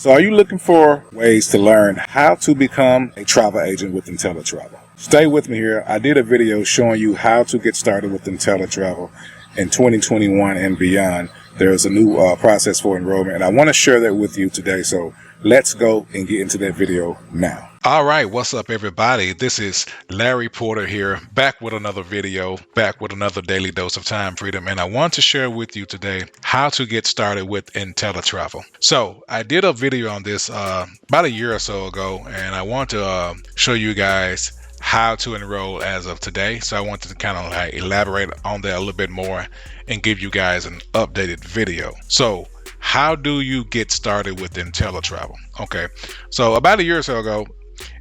So are you looking for ways to learn how to become a travel agent with Inteletravel? Stay with me here. I did a video showing you how to get started with Inteletravel in 2021 and beyond. There's a new process for enrollment, and I want to share that with you today. So let's go and get into that video now. All right, what's up everybody? This is Larry Porter here, back with another video, back with another daily dose of time freedom, and I want to share with you today how to get started with Inteletravel. So I did a video on this about a year or so ago, and I want to show you guys how to enroll as of today. So I wanted to kind of elaborate on that a little bit more and give you guys an updated video. So how do you get started with Inteletravel? Okay, so about a year or so ago,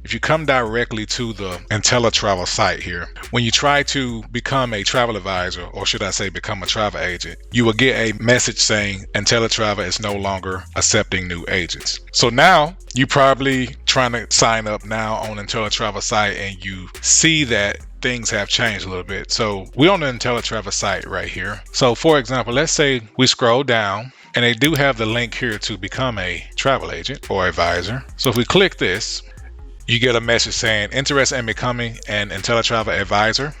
if you come directly to the Inteletravel site here, when you try to become a travel advisor, or should I say become a travel agent, you will get a message saying Inteletravel is no longer accepting new agents. So now you probably trying to sign up now on Inteletravel site and you see that things have changed a little bit. So we're on the Inteletravel site right here. So for example, let's say we scroll down and they do have the link here to become a travel agent or advisor. So if we click this, you get a message saying interested in becoming an Inteletravel advisor.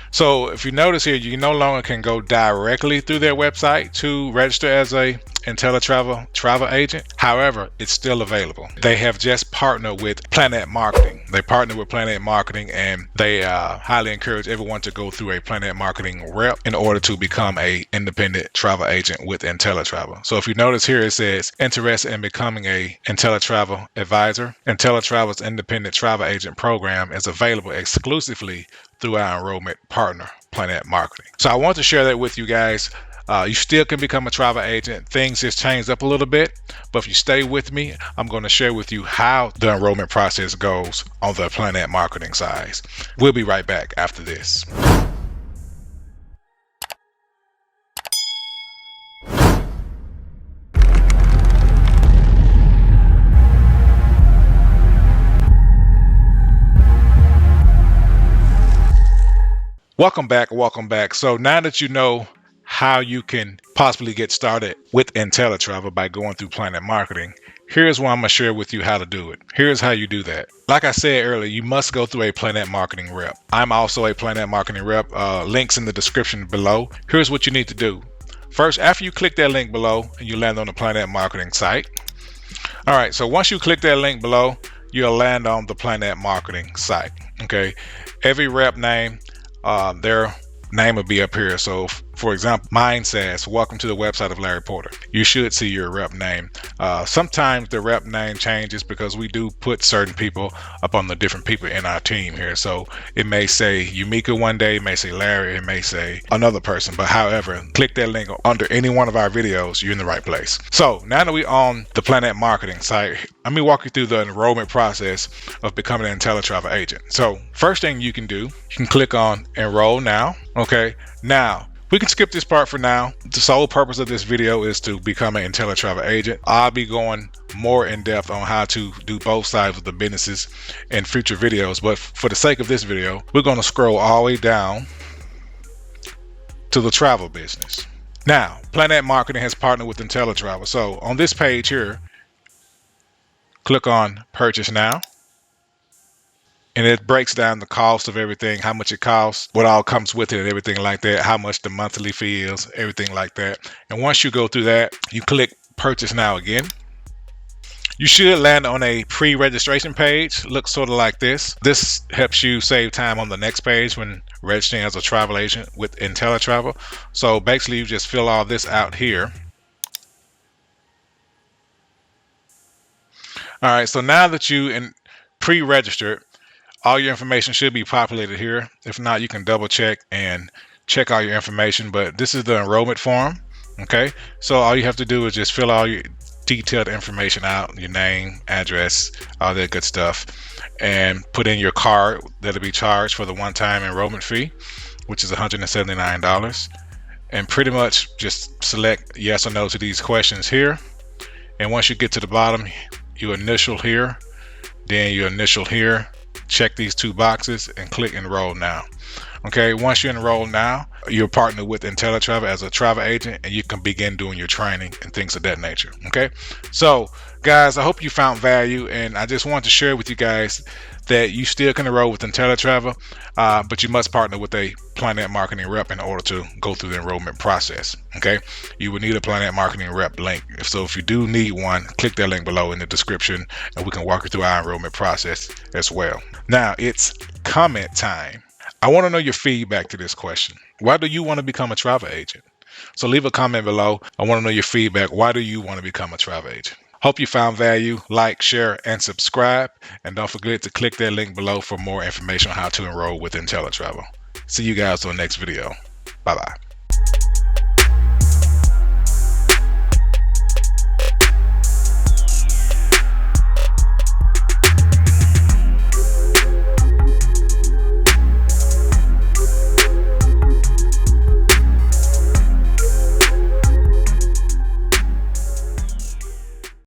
So if you notice here, you no longer can go directly through their website to register as a Inteletravel travel agent. However, it's still available. They have just partnered with Plannet Marketing. They partnered with Plannet Marketing, and they highly encourage everyone to go through a Plannet Marketing Rep in order to become a independent travel agent with Inteletravel. So if you notice here, it says interested in becoming a Inteletravel advisor. Inteletravel's independent travel agent program is available exclusively through our enrollment partner, Plannet Marketing. So I want to share that with you guys. You still can become a travel agent. Things just changed up a little bit, but if you stay with me, I'm going to share with you how the enrollment process goes on the Plannet Marketing side. We'll be right back after this. Welcome back. So now that you know how you can possibly get started with Inteletravel by going through Plannet Marketing, here's what I'm going to share with you how to do it. Here's how you do that. Like I said earlier, you must go through a Plannet Marketing Rep. I'm also a Plannet Marketing Rep. Links in the description below. Here's what you need to do. First, after you click that link below and you land on the Plannet Marketing site. All right, so once you click that link below, you'll land on the Plannet Marketing site. Okay, every rep name, their name will be up here. So for example, mine says welcome to the website of Larry Porter. You should see your rep name. Sometimes the rep name changes because we do put certain people up on the different people in our team here. So it may say UMEKA one day, it may say Larry, it may say another person, but however, click that link under any one of our videos, you're in the right place. So now that we're on the Plannet Marketing site, let me walk you through the enrollment process of becoming an Inteletravel agent. So first thing you can do, you can click on enroll now. Okay, now we can skip this part for now. The sole purpose of this video is to become an Inteletravel agent. I'll be going more in depth on how to do both sides of the businesses in future videos, but for the sake of this video, we're going to scroll all the way down to the travel business. Now, Plannet Marketing has partnered with Inteletravel. So on this page here, click on purchase now. And it breaks down the cost of everything, how much it costs, what all comes with it and everything like that, how much the monthly fee is, everything like that. And once you go through that, you click purchase now again. You should land on a pre-registration page. Looks sort of like this. This helps you save time on the next page when registering as a travel agent with Inteletravel. So basically you just fill all this out here. All right, so now that you pre-registered, all your information should be populated here. If not, you can double check and check all your information, but this is the enrollment form. Okay, so all you have to do is just fill all your detailed information out, your name, address, all that good stuff, and put in your card that'll be charged for the one-time enrollment fee, which is $179. And pretty much just select yes or no to these questions here. And once you get to the bottom, you initial here, then you initial here, check these two boxes and click enroll now. Okay, once you enroll now, you're partnered with Inteletravel as a travel agent and you can begin doing your training and things of that nature. Okay, so Guys, I hope you found value, and I just want to share with you guys that you still can enroll with Inteletravel, but you must partner with a Plannet Marketing Rep in order to go through the enrollment process. Okay, you will need a Plannet Marketing Rep link. So if you do need one, click that link below in the description, and we can walk you through our enrollment process as well. Now it's comment time. I want to know your feedback to this question. Why do you want to become a travel agent? So leave a comment below. I want to know your feedback. Why do you want to become a travel agent? Hope you found value. Like, share, and subscribe. And don't forget to click that link below for more information on how to enroll with Inteletravel. See you guys on the next video. Bye-bye.